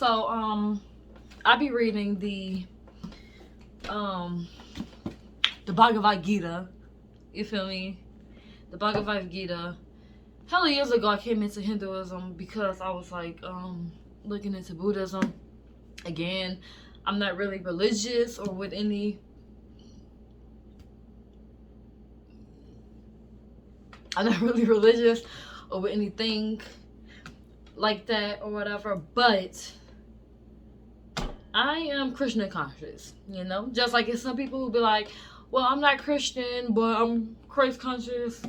So I'll be reading the Bhagavad Gita. You feel me? The Bhagavad Gita. Hell of years ago I came into Hinduism because I was like looking into Buddhism. Again, I'm not really religious or with any I'm not really religious or with anything like that or whatever, but I am Krishna conscious, you know? Just like it's some people who be like, well, I'm not Christian, but I'm Christ conscious,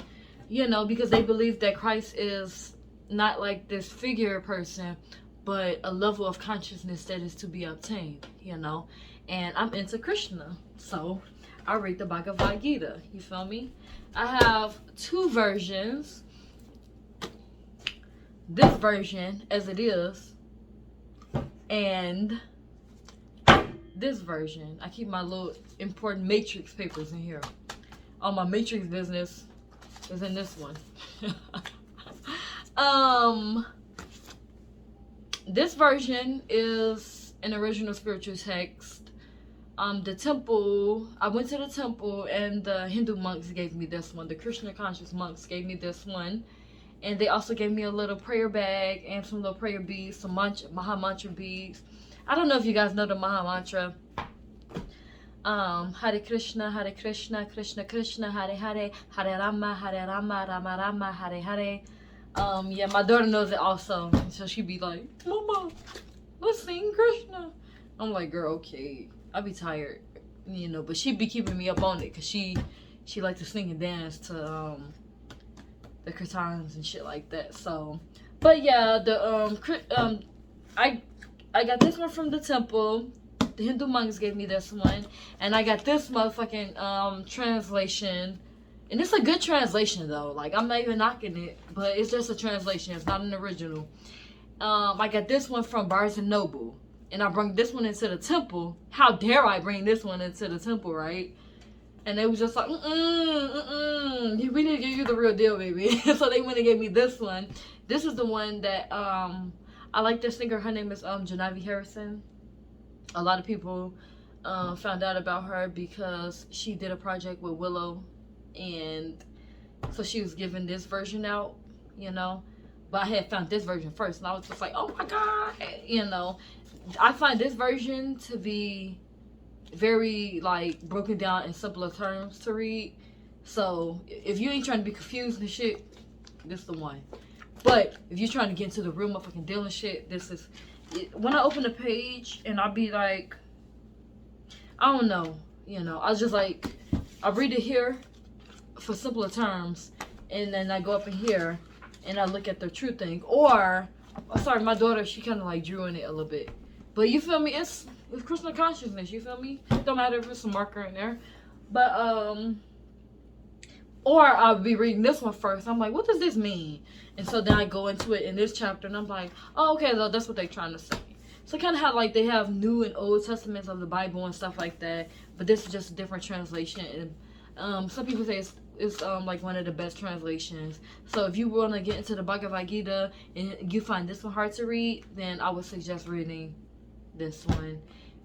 you know, because they believe that Christ is not like this figure person, but a level of consciousness that is to be obtained, you know? And I'm into Krishna, so I read the Bhagavad Gita, you feel me? I have two versions. This version as it is, and this version. I keep my little important matrix papers in here. All my matrix business is in this one. This version is an original spiritual text. The temple, I went to the temple and the Hindu monks gave me this one. The Krishna conscious monks gave me this one. And they also gave me a little prayer bag and some little prayer beads, some Maha Mantra beads. I don't know if you guys know the Maha Mantra. Hare Krishna, Krishna Krishna, Hare Hare, Hare Rama, Rama Rama, Hare Hare. Yeah, my daughter knows it also. So she'd be like, Mama, let's sing Krishna. I'm like, girl, okay. I'll be tired, you know, but she'd be keeping me up on it because she liked to sing and dance to the kirtans and shit like that. So, but yeah, I got this one from the temple. The Hindu monks gave me this one, and I got this motherfucking translation, and it's a good translation though. Like, I'm not even knocking it, but it's just a translation. It's not an original. I got this one from Barnes and Noble, and I brought this one into the temple. How dare I bring this one into the temple, right? And they was just like, we need to give you the real deal, baby. So they went and gave me this one. This is the one that, I like this singer. Her name is Janavi Harrison. A lot of people found out about her because she did a project with Willow. And so she was giving this version out, you know. But I had found this version first. And I was just like, oh my God, you know. I find this version to be very like broken down in simpler terms to read. So if you ain't trying to be confused and shit, this is the one. But if you're trying to get into the real motherfucking deal and shit, this is it. When I open the page and I'll be like, I don't know, you know, I was just like, I read it here for simpler terms, and then I go up in here and I look at the true thing. Or sorry, my daughter, she kind of like drew in it a little bit. But you feel me? It's Krishna consciousness, you feel me? Don't matter if it's a marker in there. But, or I'll be reading this one first. I'm like, what does this mean? And so then I go into it in this chapter and I'm like, oh, okay, so that's what they're trying to say. So kind of how like they have New and Old Testaments of the Bible and stuff like that. But this is just a different translation. And some people say it's like one of the best translations. So if you want to get into the Bhagavad Gita and you find this one hard to read, then I would suggest reading this one,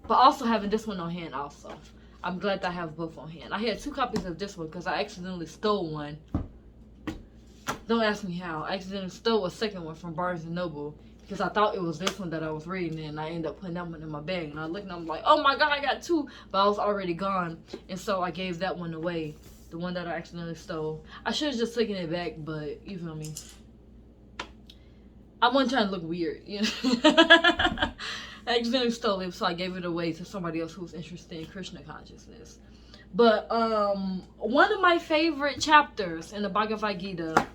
but also having this one on hand also. I'm glad that I have both on hand. I had 2 copies of this one because I accidentally stole one. Don't ask me how. I accidentally stole a second one from Barnes and Noble because I thought it was this one that I was reading, and I ended up putting that one in my bag. And I looked and I'm like, oh my God, I got 2, but I was already gone, and so I gave that one away, the one that I accidentally stole. I should have just taken it back, but you feel me? I wasn't trying to look weird, you know. I accidentally stole it, so I gave it away to somebody else who was interested in Krishna consciousness. But one of my favorite chapters in the Bhagavad Gita,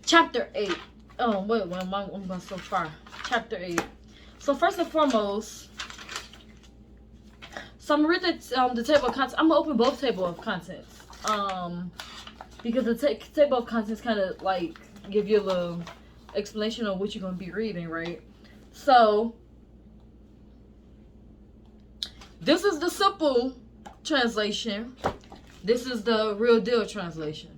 chapter 8. Oh wait, I'm going so far. Chapter 8. So first and foremost, so I'm gonna read the table of contents. I'm gonna open both table of contents, because the table of contents kind of like give you a little explanation on what you're going to be reading, right? So this is the simple translation. This is the real deal translation.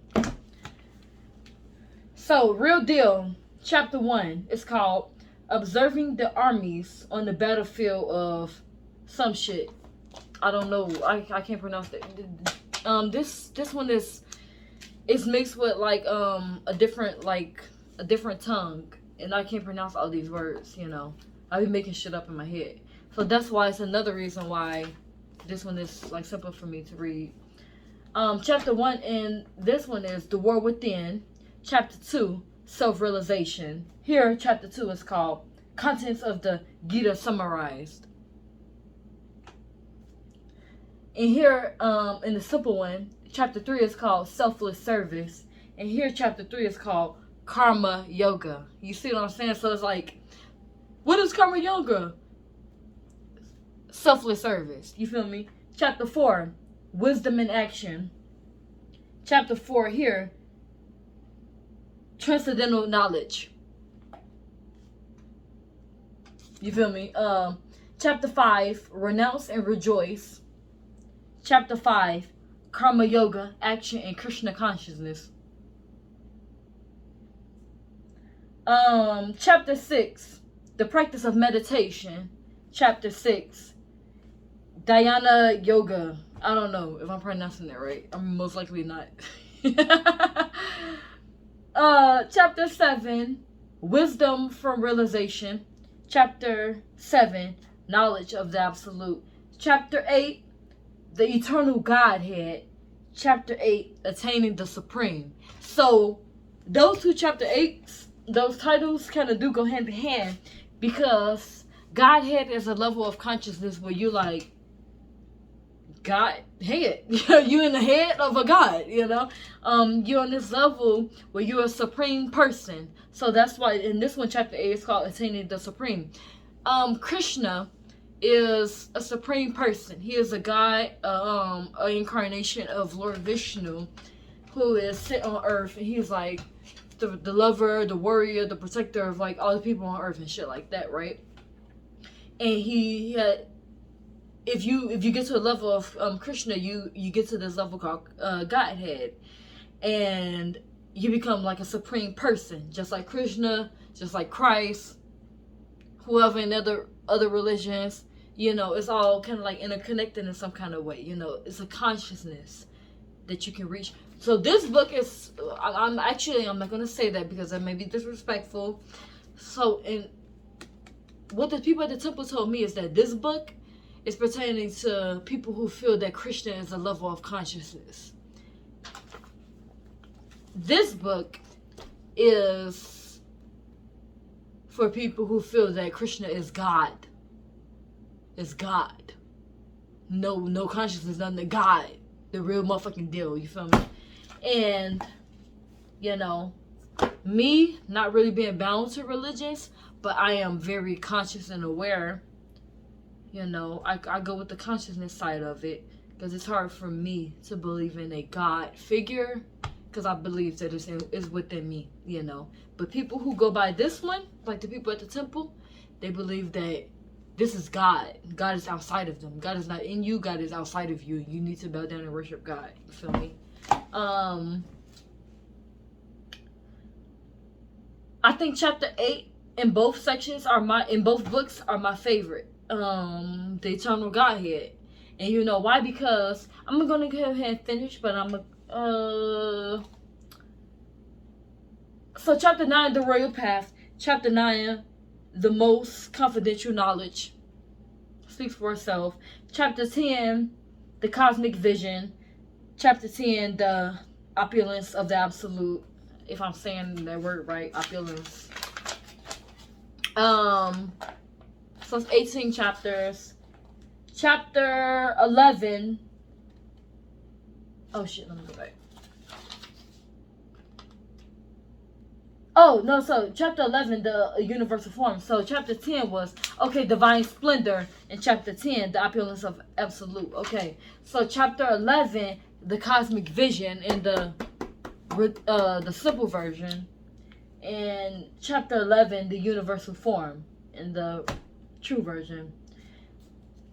So real deal chapter 1 is called Observing the Armies on the Battlefield of some shit. I don't know. I can't pronounce that. This one is mixed with like a different tongue, and I can't pronounce all these words. You know, I be making shit up in my head. So that's why it's another reason why this one is like simple for me to read. Chapter 1 and this one is The War Within. Chapter 2, Self-Realization. Here, chapter 2 is called Contents of the Gita Summarized. And here, in the simple one, chapter 3 is called Selfless Service. And here, chapter 3 is called Karma Yoga. You see what I'm saying? So it's like, what is Karma Yoga? Selfless service. You feel me? Chapter 4, Wisdom in Action. Chapter 4 here, Transcendental Knowledge. You feel me? Chapter 5, Renounce and Rejoice. Chapter 5, Karma Yoga, Action, and Krishna Consciousness. Chapter 6, The Practice of Meditation. Chapter 6, Dhyana Yoga. I don't know if I'm pronouncing that right. I'm most likely not. Chapter 7, Wisdom from Realization. Chapter 7, Knowledge of the Absolute. Chapter 8, The Eternal Godhead. Chapter 8, Attaining the Supreme. So, those two chapter 8s, those titles kind of do go hand in hand, because Godhead is a level of consciousness where you like, God head. You in the head of a God, you know. You're on this level where you're a supreme person. So that's why in this one, chapter 8 is called Attaining the Supreme. Krishna is a supreme person. He is a God, an incarnation of Lord Vishnu, who is sit on earth, and he's like the lover, the warrior, the protector of like all the people on earth and shit like that, right? And he had, if you get to a level of Krishna, you get to this level called Godhead, and you become like a supreme person, just like Krishna, just like Christ, whoever in other religions. You know, it's all kind of like interconnected in some kind of way. You know, it's a consciousness that you can reach. So this book is, I'm not gonna say that because that may be disrespectful. So, and what the people at the temple told me is that this book is pertaining to people who feel that Krishna is a level of consciousness. This book is for people who feel that Krishna is God. Is God. No consciousness, nothing, the God. The real motherfucking deal, you feel me? And, you know, me not really being bound to religions, but I am very conscious and aware. You know, I go with the consciousness side of it, because it's hard for me to believe in a God figure, because I believe that it's within me, you know. But people who go by this one, like the people at the temple, they believe that this is God. God is outside of them. God is not in you. God is outside of you. You need to bow down and worship God. You feel me? I think chapter 8 in both sections in both books are my favorite. The Eternal Godhead. And you know why? Because I'm gonna go ahead and finish, but so chapter 9, The Royal Path. Chapter 9, The Most Confidential Knowledge. Speaks for itself. Chapter 10, The Cosmic Vision. Chapter 10, The Opulence of the Absolute. If I'm saying that word right, opulence. So it's 18 chapters. Chapter 11. Oh shit, let me go back. Oh, no, so chapter 11, the universal form. So chapter 10 was, okay, divine splendor. And chapter 10, the opulence of absolute. Okay, so chapter 11, the cosmic vision in the simple version. And chapter 11, the universal form in the true version.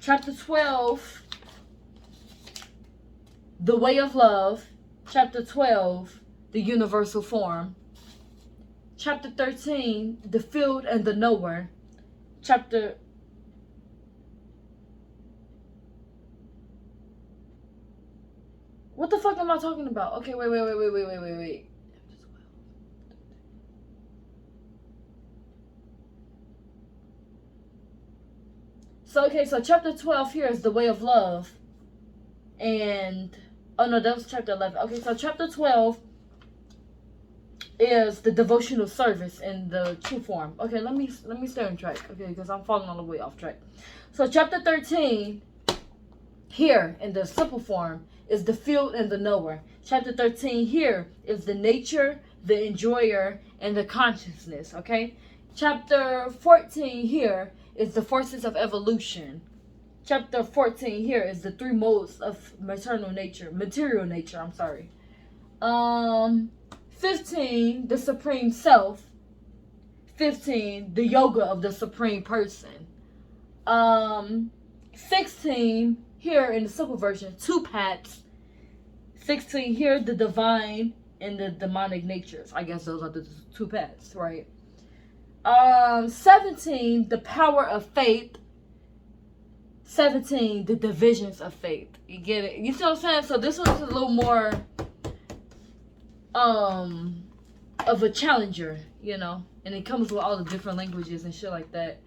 Chapter 12, the way of love. Chapter 12, the universal form. Chapter 13, the field and the knower. Chapter... What the fuck am I talking about? Okay, wait. So chapter 12 here is the way of love. And, oh no, that was chapter 11. Okay, so chapter 12 is the devotional service in the true form. Okay, let me stay on track. Okay, because I'm falling all the way off track. So chapter 13 here in the simple form is the field and the knower. Chapter 13 here is the nature, the enjoyer, and the consciousness. Okay, chapter 14 here is the forces of evolution. Chapter 14 here is the three modes of material nature. I'm sorry. 15, the supreme self. 15, the yoga of the supreme person. 16, here in the simple version, two paths. 16 here, the divine and the demonic natures. I guess those are the two paths, right? 17, the power of faith. 17, the divisions of faith. You get it? You see what I'm saying? So this one is a little more of a challenger, you know, and it comes with all the different languages and shit like that.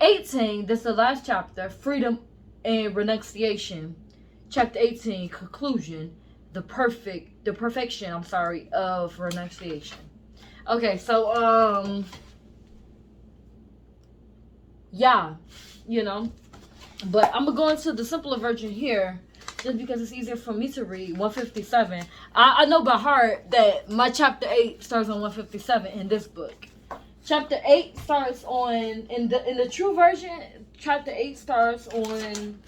18, this is the last chapter, freedom and renunciation. Chapter 18, conclusion, the perfection of renunciation. Okay, so yeah, you know, but I'm gonna go into the simpler version here just because it's easier for me to read. 157. I know by heart that my chapter 8 starts on 157 in this book. Chapter 8 starts on in the true version. Chapter 8 starts on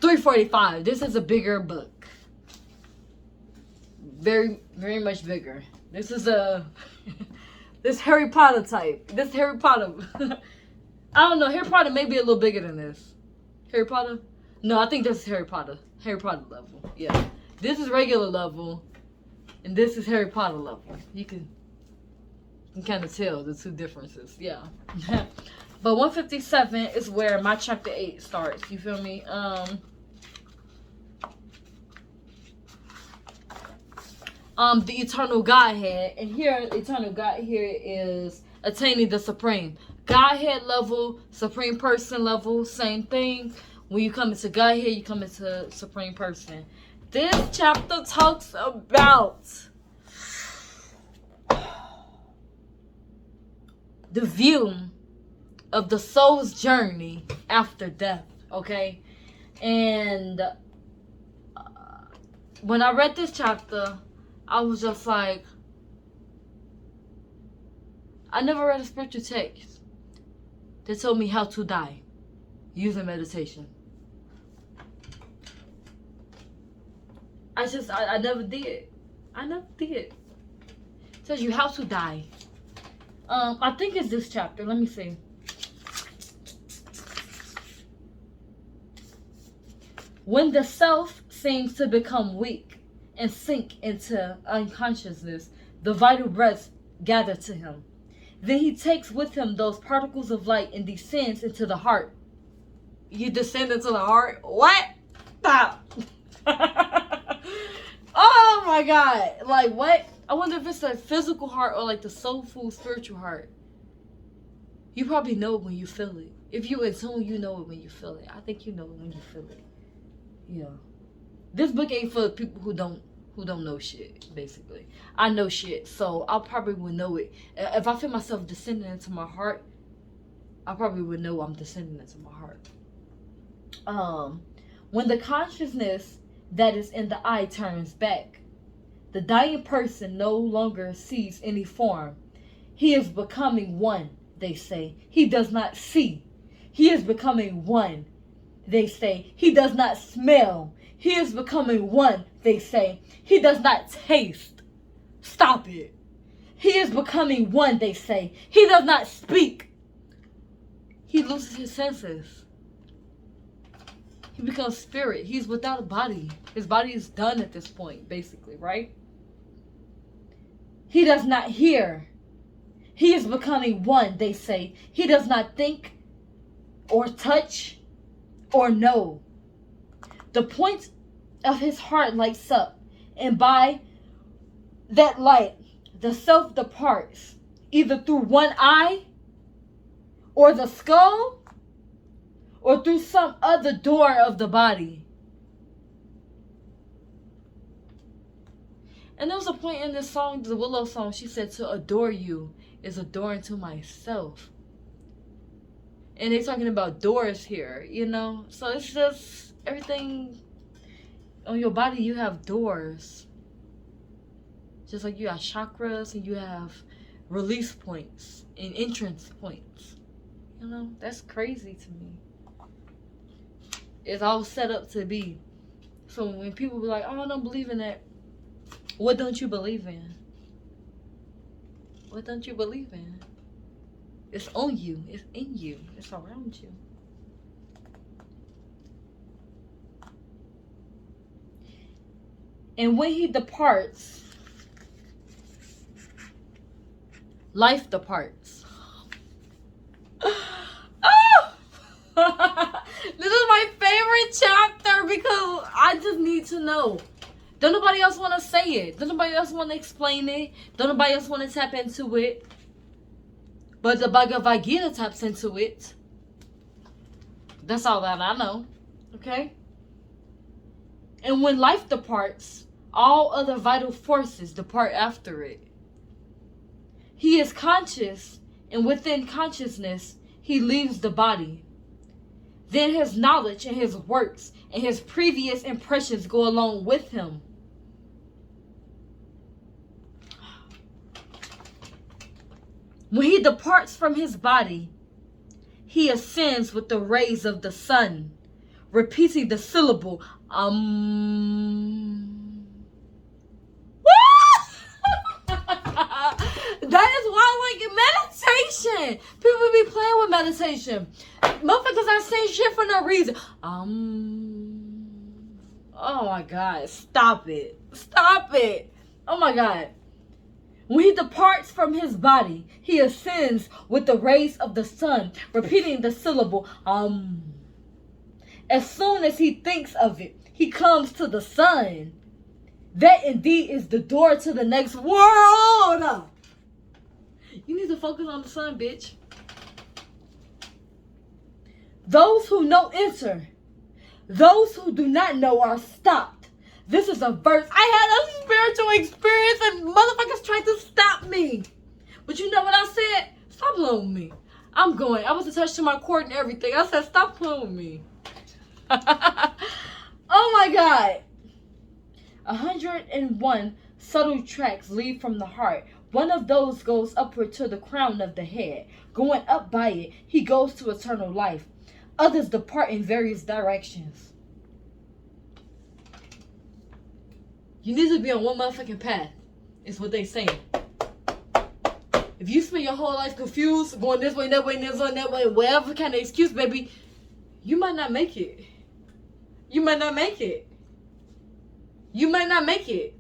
345. This is a bigger book. Very, very much bigger. This is a this Harry Potter type. This Harry Potter. I don't know. Harry Potter may be a little bigger than this. Harry Potter? No, I think this is Harry Potter. Harry Potter level. Yeah. This is regular level. And this is Harry Potter level. You can kind of tell the two differences. Yeah. But 157 is where my chapter 8 starts. You feel me? The eternal Godhead. And here, eternal God here is attaining the supreme. Godhead level, supreme person level, same thing. When you come into Godhead, you come into supreme person. This chapter talks about the view of the soul's journey after death, okay? And when I read this chapter, I was just like, I never read a spiritual text that told me how to die using meditation. I never did. I never did. It tells you how to die. I think it's this chapter. Let me see. When the self seems to become weak and sink into unconsciousness, the vital breaths gather to him. Then he takes with him those particles of light and descends into the heart. You descend into the heart? What? Stop. Oh my God. Like what? I wonder if it's the physical heart or like the soulful spiritual heart. You probably know it when you feel it. If you in tune, you know it when you feel it. I think you know it when you feel it. Yeah. This book ain't for people who don't know shit, basically. I know shit, so I probably would know it. If I feel myself descending into my heart, I probably would know I'm descending into my heart. When the consciousness that is in the eye turns back, the dying person no longer sees any form. He is becoming one, they say. He does not see. He is becoming one, they say. He does not smell. He is becoming one, they say. He does not taste. Stop it. He is becoming one, they say. He does not speak. He loses his senses. He becomes spirit. He's without a body. His body is done at this point, basically, right? He does not hear. He is becoming one, they say. He does not think or touch or know. The point of his heart lights up, and by that light, the self departs, either through one eye, or the skull, or through some other door of the body. And there was a point in this song, the Willow song, she said, to adore you is adoring to myself. And they're talking about doors here, you know? So it's just everything on your body, you have doors. Just like you have chakras and you have release points and entrance points. You know, that's crazy to me. It's all set up to be. So when people be like, oh, I don't believe in that. What don't you believe in? What don't you believe in? It's on you. It's in you. It's around you. And when he departs, life departs. Oh! This is my favorite chapter because I just need to know. Don't nobody else want to say it. Don't nobody else want to explain it. Don't nobody else want to tap into it. But the Bhagavad Gita taps into it. That's all that I know. Okay? And when life departs, all other vital forces depart after it. He is conscious, and within consciousness, he leaves the body. Then his knowledge and his works and his previous impressions go along with him. When he departs from his body, he ascends with the rays of the sun, repeating the syllable, That is why I like meditation. People be playing with meditation. Motherfuckers are saying shit for no reason. Oh my God. Stop it. Stop it. Oh my God. When he departs from his body, he ascends with the rays of the sun, repeating the syllable, As soon as he thinks of it, he comes to the sun. That indeed is the door to the next world. You need to focus on the sun, bitch. Those who know enter. Those who do not know are stopped. This is a verse. I had a spiritual experience and motherfuckers tried to stop me. But you know what I said? Stop playing with me. I'm going. I was attached to my cord and everything. I said, stop playing with me. Oh my God. 101 subtle tracks lead from the heart. One of those goes upward to the crown of the head. Going up by it, he goes to eternal life. Others depart in various directions. You need to be on one motherfucking path, is what they saying. If you spend your whole life confused, going this way, that way, this way, that way, whatever kind of excuse, baby, you might not make it. You might not make it. You might not make it.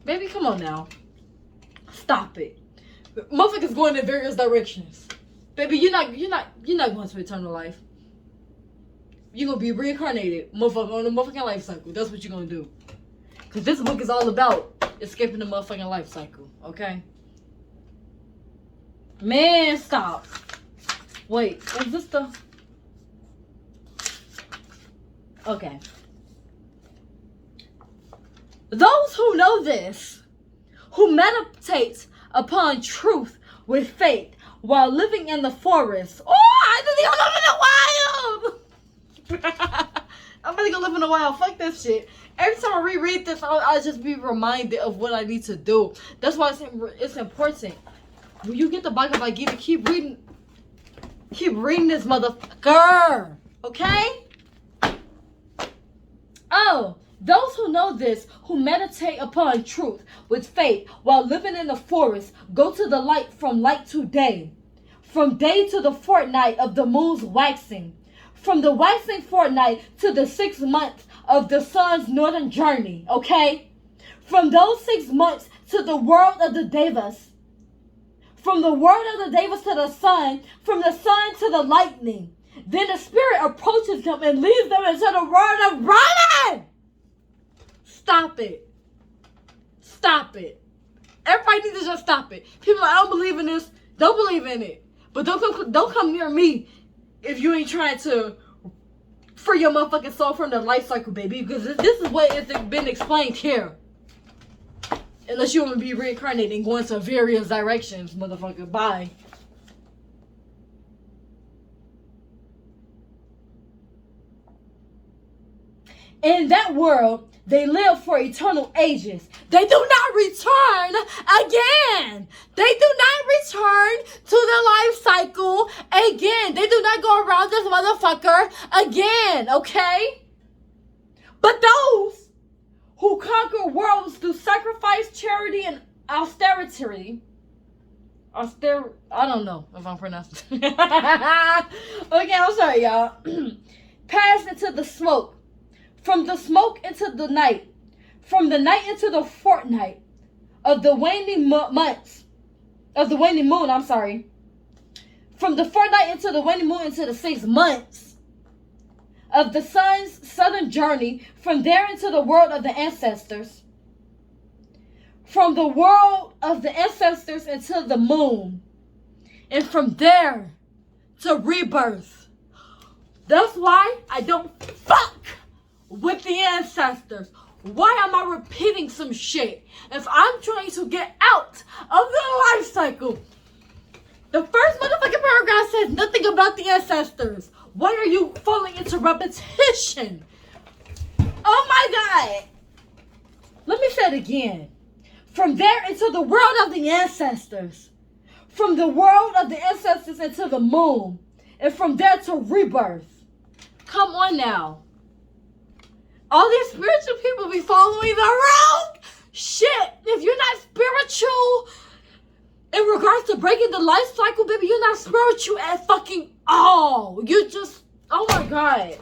Baby, come on now. Stop it. Motherfuckers going in various directions. Baby, you're not going to eternal life. You're gonna be reincarnated, motherfucker, on the motherfucking life cycle. That's what you're gonna do. Cause this book is all about escaping the motherfucking life cycle, okay? Man, stop. Wait, is this the... Okay. Those who know this, who meditate upon truth with faith while living in the forest. Oh, I just live in the wild. I'm gonna go live in the wild. Fuck this shit. Every time I reread this, I'll just be reminded of what I need to do. That's why it's important. When you get the Bhagavad Gita, keep reading this motherfucker. Okay? Oh, those who know this, who meditate upon truth with faith while living in the forest, go to the light from light to day, from day to the fortnight of the moon's waxing, from the waxing fortnight to the 6 months of the sun's northern journey, okay? From those 6 months to the world of the Devas. From the world of the Devas to the sun, from the sun to the lightning. Then the spirit approaches them and leads them into the world of Brahman. Stop it. Stop it. Everybody needs to just stop it. People are like, I don't believe in this. Don't believe in it. But don't come near me if you ain't trying to free your motherfucking soul from the life cycle, baby. Because this is what has been explained here. Unless you want to be reincarnated and going to various directions, motherfucker. Bye. In that world, they live for eternal ages. They do not return again. They do not return to the life cycle again. They do not go around this motherfucker again, okay? But those who conquer worlds through sacrifice, charity, and austerity. I don't know if I'm pronouncing it. Okay, I'm sorry, y'all. Pass into the smoke. From the smoke into the night. From the night into the fortnight of the waning months. Of the waning moon, I'm sorry. From the fortnight into the waning moon into the 6 months of the sun's southern journey. From there into the world of the ancestors. From the world of the ancestors into the moon. And from there to rebirth. That's why I don't fuck with the ancestors. Why am I repeating some shit? If I'm trying to get out of the life cycle. The first motherfucking paragraph says nothing about the ancestors. Why are you falling into repetition? Oh my God. Let me say it again. From there into the world of the ancestors. From the world of the ancestors into the moon. And from there to rebirth. Come on now. All these spiritual people be following the wrong shit. If you're not spiritual in regards to breaking the life cycle, baby, you're not spiritual at fucking all. You just, oh my God.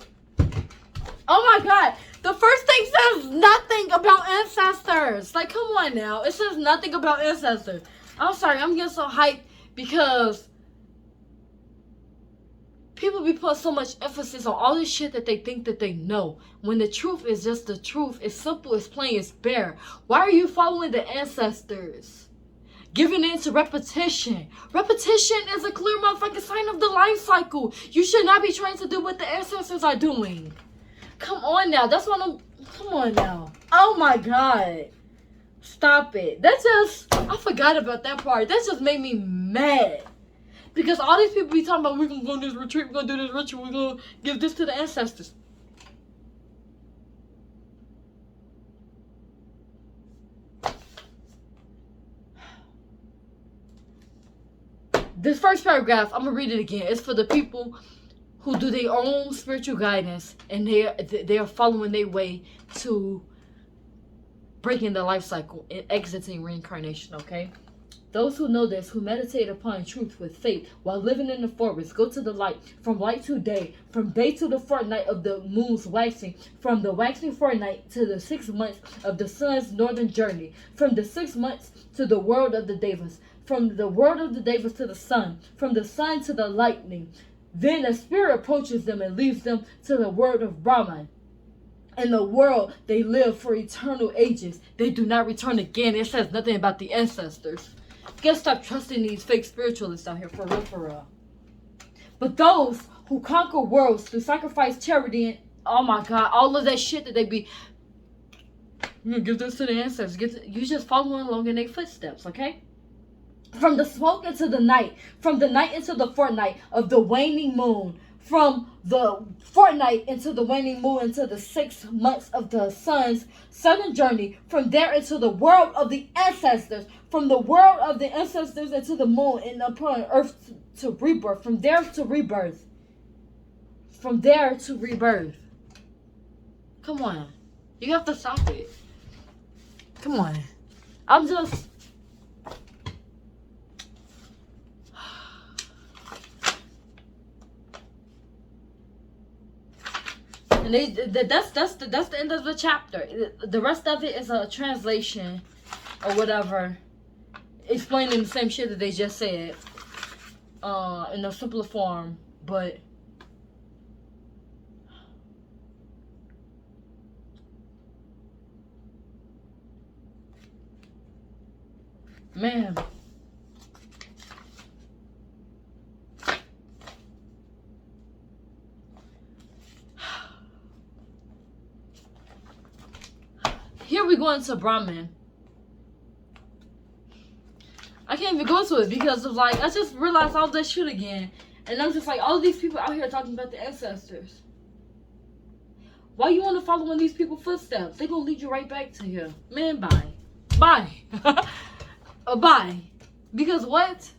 Oh my God. The first thing says nothing about ancestors. Like, come on now. It says nothing about ancestors. I'm sorry, I'm getting so hyped because people be putting so much emphasis on all this shit that they think that they know. When the truth is just the truth. It's simple, it's plain, it's bare. Why are you following the ancestors? Giving in to repetition. Repetition is a clear motherfucking sign of the life cycle. You should not be trying to do what the ancestors are doing. Come on now. That's what I'm... Come on now. Oh my God. Stop it. That just... I forgot about that part. That just made me mad. Because all these people be talking about, we're going to go on this retreat, we're going to do this ritual, we're going to give this to the ancestors. This first paragraph, I'm going to read it again. It's for the people who do their own spiritual guidance and they are following their way to breaking the life cycle and exiting reincarnation, okay? Those who know this, who meditate upon truth with faith while living in the forest, go to the light, from light to day, from day to the fortnight of the moon's waxing, from the waxing fortnight to the 6 months of the sun's northern journey, from the 6 months to the world of the Devas, from the world of the Devas to the sun, from the sun to the lightning. Then a spirit approaches them and leads them to the world of Brahman. In the world, they live for eternal ages. They do not return again. It says nothing about the ancestors. You gotta stop trusting these fake spiritualists out here, for real, for real. But those who conquer worlds through sacrifice, charity, and oh my God, all of that shit that they be, I'm gonna give this to the ancestors. You just following along in their footsteps, okay? From the smoke into the night, from the night into the fortnight of the waning moon, from the fortnight into the waning moon into the 6 months of the sun's southern journey, from there into the world of the ancestors, from the world of the ancestors into the moon and upon earth to rebirth, from there to rebirth, from there to rebirth. Come on, you have to stop it. Come on, I'm just... And that's the end of the chapter. The rest of it is a translation or whatever, explaining the same shit that they just said, in a simpler form. But man, here we go into Brahman. I can't even go to it because of like, I just realized all that shit again. And I'm just like, all these people out here talking about the ancestors. Why you want to follow in these people's footsteps? They gonna lead you right back to here. Man, bye. Bye. Bye. Because what?